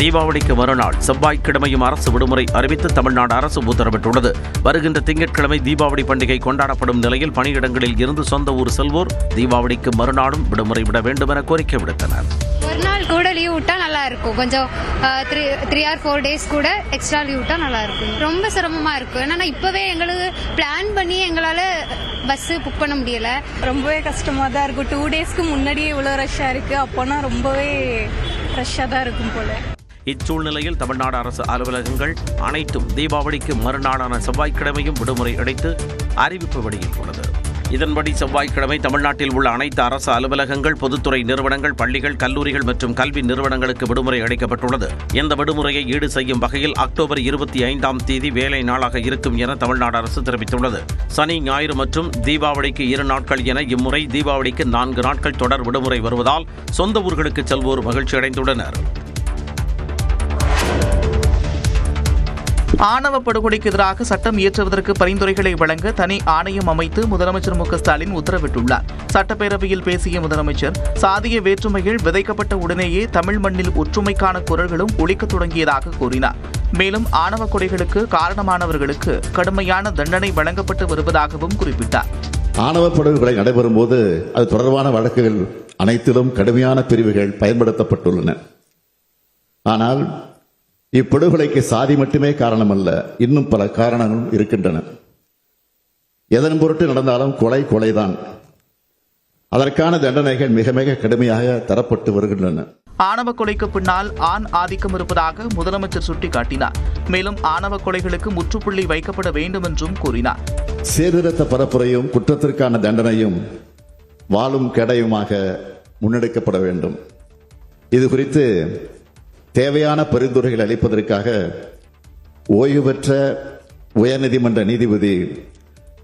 தீபாவளிக்கு மறுநாள் செவ்வாய்க்கிழமையும் அரசு விடுமுறை அறிவித்து தமிழ்நாடு அரசு உத்தரவிட்டுள்ளது. வருகின்ற திங்கட்கிழமை தீபாவளி பண்டிகை கொண்டாடப்படும் நிலையில் பணியிடங்களில் இருந்து சொந்த ஊர் செல்வோர் தீபாவளிக்கு மறுநாளும் விடுமுறை விட வேண்டும் என கோரிக்கை விடுத்தனர். ஒரு நாள் கூட லீவ் விட்டா நல்லா இருக்கும். கொஞ்சம் 3 or 4 days கூட எக்ஸ்ட்ரா லீவ் விட்டா நல்லா இருக்கும். ரொம்ப சிரமமா இருக்கும். ஏன்னா இப்பவே எங்களுக்கு பிளான் பண்ணி எங்களால பஸ் புக் பண்ண முடியல. ரொம்பவே கஷ்டமா தான் இருக்கும். 2 daysக்கு முன்னாடியே இவ்வளவு ரஷ்ஷா இருக்கு. அப்போனா ரொம்பவே ரஷ்ஷா தான் இருக்கும் போல. இச்சூழ்நிலையில் தமிழ்நாடு அரசு அலுவலகங்கள் அனைத்தும் தீபாவளிக்கு மறுநாளான செவ்வாய்க்கிழமையும் விடுமுறை அளித்து அறிவிப்பு வெளியிட்டுள்ளது. இதன்படி செவ்வாய்க்கிழமை தமிழ்நாட்டில் உள்ள அனைத்து அரசு அலுவலகங்கள், பொதுத்துறை நிறுவனங்கள், பள்ளிகள், கல்லூரிகள் மற்றும் கல்வி நிறுவனங்களுக்கு விடுமுறை அளிக்கப்பட்டுள்ளது. இந்த விடுமுறையை ஈடு செய்யும் வகையில் அக்டோபர் 25ஆம் தேதி வேலை நாளாக இருக்கும் என தமிழ்நாடு அரசு தெரிவித்துள்ளது. சனி, ஞாயிறு மற்றும் தீபாவளிக்கு 2 நாட்கள் என இம்முறை தீபாவளிக்கு 4 நாட்கள் தொடர் விடுமுறை வருவதால் சொந்த ஊர்களுக்கு செல்வோர் மகிழ்ச்சி அடைந்துள்ளனர். ஆணவ படுகொலைக்கு எதிராக சட்டம் இயற்றுவதற்கு பரிந்துரைகளை வழங்க தனி ஆணையம் அமைத்து முதலமைச்சர் மு க ஸ்டாலின் உத்தரவிட்டுள்ளார். சட்டப்பேரவையில் பேசிய முதலமைச்சர், சாதிய வேற்றுமைகள் விதைக்கப்பட்ட உடனேயே தமிழ் மண்ணில் ஒற்றுமைக்கான குரல்களும் ஒலிக்கத் தொடங்கியதாக கூறினார். மேலும் ஆணவ கொலைகளுக்கு காரணமானவர்களுக்கு கடுமையான தண்டனை வழங்கப்பட்டு வருவதாகவும் குறிப்பிட்டார். ஆணவ படுகொலை நடைபெறும் போது அது தொடர்பான வழக்குகள் அனைத்திலும் கடுமையான பிரிவுகள் பயன்படுத்தப்பட்டுள்ளன. ஆனால் இப்படுகொலைக்கு சாதி மட்டுமே காரணமல்ல, இன்னும் பல காரணங்களும் இருக்கின்றன. எதன் பொருட்டு நடந்தாலும் கொலை கொலைதான். அதற்கான தண்டனைகள் மிக மிக கடுமையாக தரப்பட்டு வருகின்றன. ஆணவ கொலைக்கு பின்னால் ஆண் ஆதிக்கம் இருப்பதாக முதலமைச்சர் சுட்டிக்காட்டினார். மேலும் ஆணவ கொலைகளுக்கு முற்றுப்புள்ளி வைக்கப்பட வேண்டும் என்றும் கூறினார். சீர்திருத்த பரப்புரையும் குற்றத்திற்கான தண்டனையும் வாளும் கெடையுமாக முன்னெடுக்கப்பட வேண்டும். இது குறித்து தேவையான பரிந்துரைகள் அளிப்பதற்காக ஓய்வு பெற்ற உயர்நீதிமன்ற நீதிபதி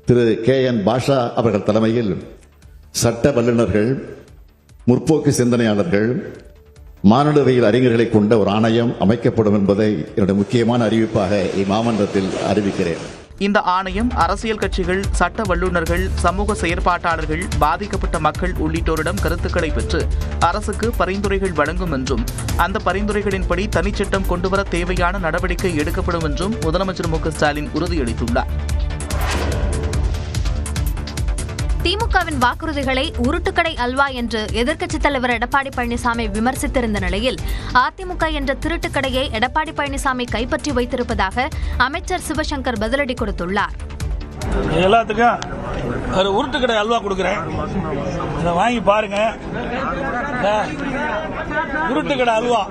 திரு KN பாஷா அவர்கள் தலைமையில் சட்ட வல்லுநர்கள், முற்போக்கு சிந்தனையாளர்கள், மானுடவியல் அறிஞர்களை கொண்ட ஒரு ஆணையம் அமைக்கப்படும் என்பதை என்னுடைய முக்கியமான அறிவிப்பாக இம்மாமன்றத்தில் அறிவிக்கிறேன். இந்த ஆணையம் அரசியல் கட்சிகள், சட்ட வல்லுநர்கள், சமூக செயற்பாட்டாளர்கள், பாதிக்கப்பட்ட மக்கள் உள்ளிட்டோரிடம் கருத்துக்களை பெற்று அரசுக்கு பரிந்துரைகள் வழங்கும் என்றும் அந்த பரிந்துரைகளின்படி தனிச்சட்டம் கொண்டுவர தேவையான நடவடிக்கை எடுக்கப்படும் என்றும் முதலமைச்சர் மு க ஸ்டாலின் உறுதியளித்துள்ளார். திமுகவின் வாக்குறுதிகளை உருட்டுக்கடை அல்வா என்று எதிர்க்கட்சித் தலைவர் எடப்பாடி பழனிசாமி விமர்சித்திருந்த நிலையில் அதிமுக என்ற திருட்டுக்கடையை எடப்பாடி பழனிசாமி கைப்பற்றி வைத்திருப்பதாக அமைச்சர் சிவசங்கர் பதிலடி கொடுத்துள்ளார். எல்லாத்துக்கும் ஒரு உருட்டுக்கடை அல்வா கொடுக்கிறேன், இதை வாங்கி பாருங்க. உருட்டுக்கடை அல்வா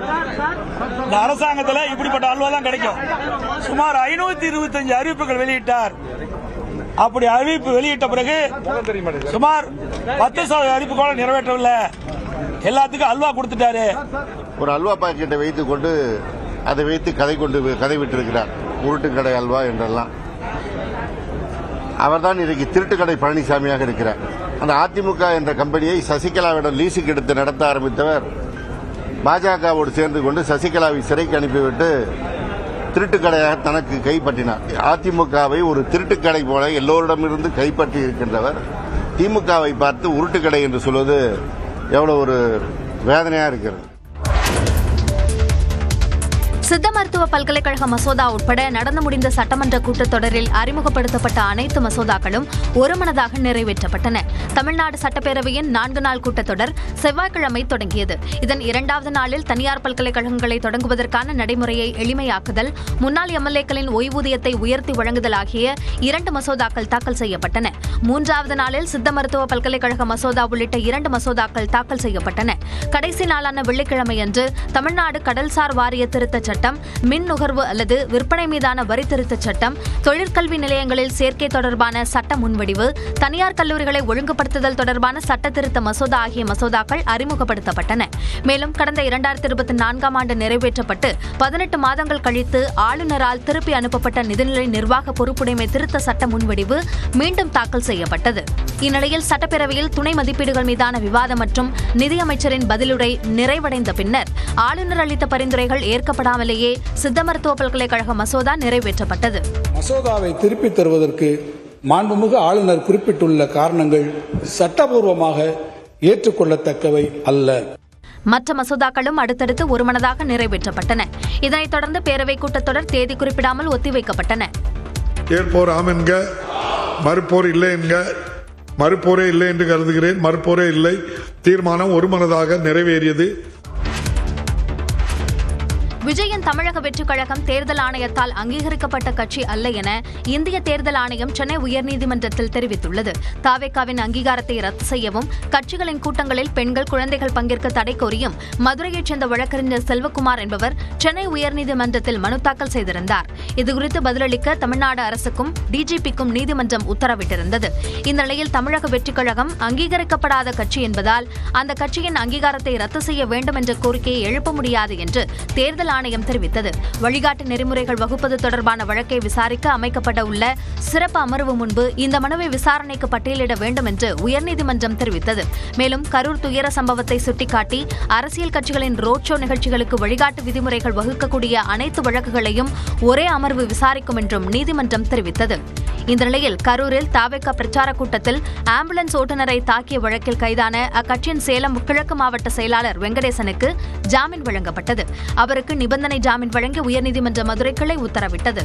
இந்த அரசாங்கத்தில் இப்படிப்பட்ட அல்வா தான் கிடைக்கும். சுமார் 525 அறிவிப்புகள் வெளியிட்டார். அப்படி அறிவிப்பு வெளியிட்ட பிறகு சுமார் 10% அறிவிப்பு கூட நிறைவேற்றவில்லை. எல்லாத்துக்கும் அல்வா கொடுத்துட்டாரு. ஒரு அல்வா பாக்கெட்டை வைத்துக் கொண்டு அதை வைத்து கதை விட்டிருக்கிறார். உருட்டுக்கடை அல்வா என்றெல்லாம். அவர்தான் இன்றைக்கு திருட்டுக்கடை பழனிசாமியாக இருக்கிறார். அந்த அதிமுக என்ற கம்பெனியை சசிகலாவிடம் லீஸுக்கு எடுத்து நடத்த ஆரம்பித்தவர் பாஜகவோடு சேர்ந்து கொண்டு சசிகலாவை சிறைக்கு அனுப்பிவிட்டு திருட்டுக்கடையாக தனக்கு கைப்பற்றினார். அதிமுகவை ஒரு திருட்டுக்கடை போல எல்லோரிடமிருந்து கைப்பற்றி இருக்கின்றவர் திமுகவை பார்த்து உருட்டுக்கடை என்று சொல்வது எவ்வளவு ஒரு வேதனையா இருக்கிறது. சித்த மருத்துவ பல்கலைக்கழக மசோதா உட்பட நடந்து முடிந்த சட்டமன்ற கூட்டத்தொடரில் அறிமுகப்படுத்தப்பட்ட அனைத்து மசோதாக்களும் ஒருமனதாக நிறைவேற்றப்பட்டன. தமிழ்நாடு சட்டப்பேரவையின் 4 நாள் கூட்டத்தொடர் செவ்வாய்க்கிழமை தொடங்கியது. இதன் 2வது நாளில் தனியார் பல்கலைக்கழகங்களை தொடங்குவதற்கான நடைமுறையை எளிமையாக்குதல், முன்னாள் எம்எல்ஏக்களின் ஓய்வூதியத்தை உயர்த்தி வழங்குதல் ஆகிய 2 மசோதாக்கள் தாக்கல் செய்யப்பட்டன. 3வது நாளில் சித்த மருத்துவ பல்கலைக்கழக மசோதா உள்ளிட்ட 2 மசோதாக்கள் தாக்கல் செய்யப்பட்டன. கடைசி நாளான வெள்ளிக்கிழமையன்று தமிழ்நாடு கடல்சார் வாரிய திருத்த சட்டம், மின் நுகர்வு அல்லது விற்பனை மீதான வரி திருத்தச் சட்டம், தொழிற்கல்வி நிலையங்களில் சேர்க்கை தொடர்பான சட்ட முன்வடிவு, தனியார் கல்லூரிகளை ஒழுங்குபடுத்துதல் தொடர்பான சட்ட திருத்த மசோதா ஆகிய மசோதாக்கள் அறிமுகப்படுத்தப்பட்டன. மேலும் கடந்த 2024ஆம் ஆண்டு நிறைவேற்றப்பட்டு 18 மாதங்கள் கழித்து ஆளுநரால் திருப்பி அனுப்பப்பட்ட நிதிநிலை நிர்வாக பொறுப்புடைமை திருத்த சட்ட முன்வடிவு மீண்டும் தாக்கல் செய்யப்பட்டது. இந்நிலையில் சட்டப்பேரவையில் துணை மதிப்பீடுகள் மீதான விவாதம் மற்றும் நிதியமைச்சரின் பதிலுரை நிறைவடைந்த பின்னர் ஆளுநர் அளித்த பரிந்துரைகள் ஏற்கப்படாமலேயே சித்த மருத்துவ பல்கலைக்கழக மசோதா நிறைவேற்றப்பட்டது. மசோதாவை திருப்பித் தருவதற்கு மாண்புமிகு ஆளுநர் குறிப்பிட்டுள்ள காரணங்கள் சட்டபூர்வமாக ஏற்றுக்கொள்ளத்தக்கவை அல்ல. மற்ற மசோதாக்களும் அடுத்தடுத்து ஒருமனதாக நிறைவேற்றப்பட்டன. இதனைத் தொடர்ந்து பேரவைக் கூட்டத்தொடர் தேதி குறிப்பிடாமல் ஒத்திவைக்கப்பட்டன. ஏற்போர் ஆம் என்க, மறுப்போர் இல்லை என்க. மறுப்போரே இல்லை என்று கருதுகிறேன். மறுப்போரே இல்லை. தீர்மானம் ஒருமனதாக நிறைவேறியது. விஜயன் தமிழக வெற்றிக் கழகம் தேர்தல் ஆணையத்தால் அங்கீகரிக்கப்பட்ட கட்சி அல்ல என இந்திய தேர்தல் ஆணையம் சென்னை உயர்நீதிமன்றத்தில் தெரிவித்துள்ளது. தாவேகாவின் அங்கீகாரத்தை ரத்து செய்யவும், கட்சிகளின் கூட்டங்களில் பெண்கள், குழந்தைகள் பங்கேற்க தடை கோரியும் மதுரையைச் சேர்ந்த வழக்கறிஞர் செல்வகுமார் என்பவர் சென்னை உயர்நீதிமன்றத்தில் மனு தாக்கல் செய்திருந்தார். இதுகுறித்து பதிலளிக்க தமிழ்நாடு அரசுக்கும் டிஜிபிக்கும் நீதிமன்றம் உத்தரவிட்டிருந்தது. இந்த நிலையில் தமிழக வெற்றிக் கழகம் அங்கீகரிக்கப்படாத கட்சி என்பதால் அந்த கட்சியின் அங்கீகாரத்தை ரத்து செய்ய வேண்டும் என்ற கோரிக்கையை எழுப்ப முடியாது என்று தேர்தல் ஆணையம் தெரிவித்தது. வழிகாட்டு நெறிமுறைகள் வகுப்பது தொடர்பான வழக்கை விசாரிக்க அமைக்கப்பட உள்ள சிறப்பு அமர்வு முன்பு இந்த மனுவை விசாரணைக்கு பட்டியலிட வேண்டும் என்று உயர்நீதிமன்றம் தெரிவித்தது. மேலும் கரூர் துயர சம்பவத்தை சுட்டிக்காட்டி அரசியல் கட்சிகளின் ரோட் ஷோ நிகழ்ச்சிகளுக்கு வழிகாட்டு விதிமுறைகள் வகுக்கக்கூடிய அனைத்து வழக்குகளையும் ஒரே அமர்வு விசாரிக்கும் என்றும் நீதிமன்றம் தெரிவித்தது. இந்த நிலையில் கரூரில் தாவேகா பிரச்சார கூட்டத்தில் ஆம்புலன்ஸ் ஓட்டுநரை தாக்கிய வழக்கில் கைதான அக்கட்சியின் சேலம் கிழக்கு மாவட்ட செயலாளர் வெங்கடேசனுக்கு ஜாமீன் வழங்கப்பட்டது. அவருக்கு நிபந்தனை ஜாமீன் வழங்கி உயர்நீதிமன்ற மதுரை கிளை உத்தரவிட்டது.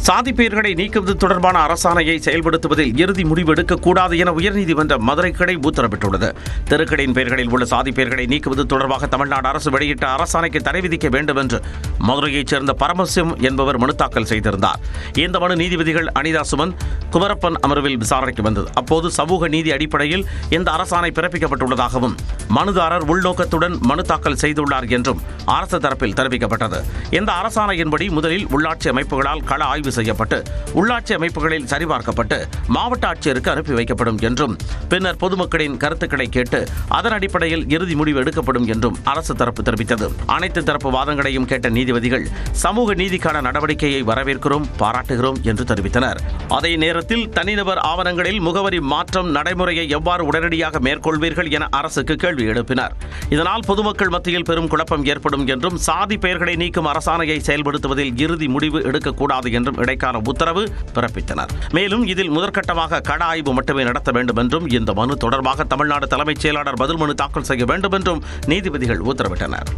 சாதி பெயர்களை நீக்குவது தொடர்பான அரசாணையை செயல்படுத்துவதில் இறுதி முடிவு எடுக்கக்கூடாது என உயர்நீதிமன்ற மதுரை கிளை உத்தரவிட்டுள்ளது. தெருக்களின் பெயர்களில் உள்ள சாதி பெயர்களை நீக்குவது தொடர்பாக தமிழ்நாடு அரசு வெளியிட்ட அரசாணைக்கு தடை விதிக்க வேண்டும் என்று மதுரையைச் சேர்ந்த பரமசிவம் என்பவர் மனு தாக்கல் செய்திருந்தார். இந்த மனு நீதிபதிகள் அனிதா சுமன், குமரப்பன் அமர்வில் விசாரணைக்கு வந்தது. அப்போது சமூக நீதி அடிப்படையில் இந்த அரசாணை பிறப்பிக்கப்பட்டுள்ளதாகவும் மனுதாரர் உள்நோக்கத்துடன் மனு தாக்கல் செய்துள்ளார் என்றும் அரசு தரப்பில் தெரிவிக்கப்பட்டது. இந்த அரசாணையின்படி முதலில் உள்ளாட்சி அமைப்புகளால் கள ஆய்வு செய்யப்பட்டு உள்ளாட்சி அமைப்புகளில் சரிபார்க்கப்பட்டு மாவட்ட ஆட்சியருக்கு அனுப்பி வைக்கப்படும் என்றும் பின்னர் பொதுமக்களின் கருத்துக்களை கேட்டு அதன் அடிப்படையில் இறுதி முடிவு எடுக்கப்படும் என்றும் அரசு தரப்பு தெரிவித்தது. அனைத்து தரப்பு வாதங்களையும் கேட்ட நீதிபதிகள் சமூக நீதிக்கான நடவடிக்கையை வரவேற்கிறோம், பாராட்டுகிறோம் என்று தெரிவித்தனர். அதே நேரத்தில் தனிநபர் ஆவணங்களில் முகவரி மாற்றம் நடைமுறையை எவ்வாறு உடனடியாக மேற்கொள்வீர்கள் என அரசுக்கு கேள்வி எழுப்பினர். இதனால் பொதுமக்கள் மத்தியில் பெரும் குழப்பம் ஏற்படும் என்றும் சாதி பெயர்களை நீக்கும் அரசாணையை செயல்படுத்துவதில் இறுதி முடிவு எடுக்கக்கூடாது என்றும் இடைக்கால உத்தரவு பிறப்பித்தனர். மேலும் இதில் முதற்கட்டமாக கள ஆய்வு மட்டுமே நடத்த வேண்டும் என்றும் இந்த மனு தொடர்பாக தமிழ்நாடு தலைமைச் செயலாளர் பதில் மனு தாக்கல் செய்ய வேண்டும் என்றும் நீதிபதிகள் உத்தரவிட்டனர்.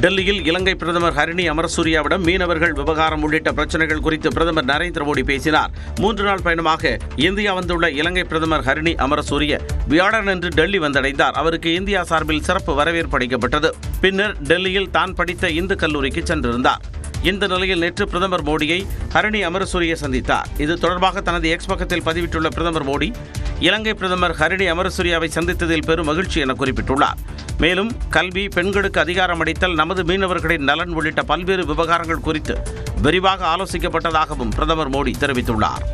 டெல்லியில் இலங்கை பிரதமர் ஹரிணி அமரசூரியாவிடம் மீனவர்கள் விவகாரம் உள்ளிட்ட பிரச்சனைகள் குறித்து பிரதமர் நரேந்திர மோடி பேசினார். 3 நாள் பயணமாக இந்தியா வந்துள்ள இலங்கை பிரதமர் ஹரிணி அமரசூரிய வியாழனன்று டெல்லி வந்தடைந்தார். அவருக்கு இந்தியா சார்பில் சிறப்பு வரவேற்பு அளிக்கப்பட்டது. பின்னர் டெல்லியில் தான் படித்த இந்து கல்லூரிக்கு சென்றிருந்தார். இந்த நிலையில் நேற்று பிரதமர் மோடியை ஹரிணி அமரசூரிய சந்தித்தார். இது தொடர்பாக தனது எக்ஸ் பக்கத்தில் பதிவிட்டுள்ள பிரதமர் மோடி, இலங்கை பிரதமர் ஹரிணி அமரசூரியாவை சந்தித்ததில் பெரும் மகிழ்ச்சி என குறிப்பிட்டுள்ளார். மேலும் கல்வி, பெண்களுக்கு அதிகாரம் அளித்தல், நமது மீனவர்களின் நலன் உள்ளிட்ட பல்வேறு விவகாரங்கள் குறித்து விரிவாக ஆலோசிக்கப்பட்டதாகவும் பிரதமர் மோடி தெரிவித்துள்ளார்.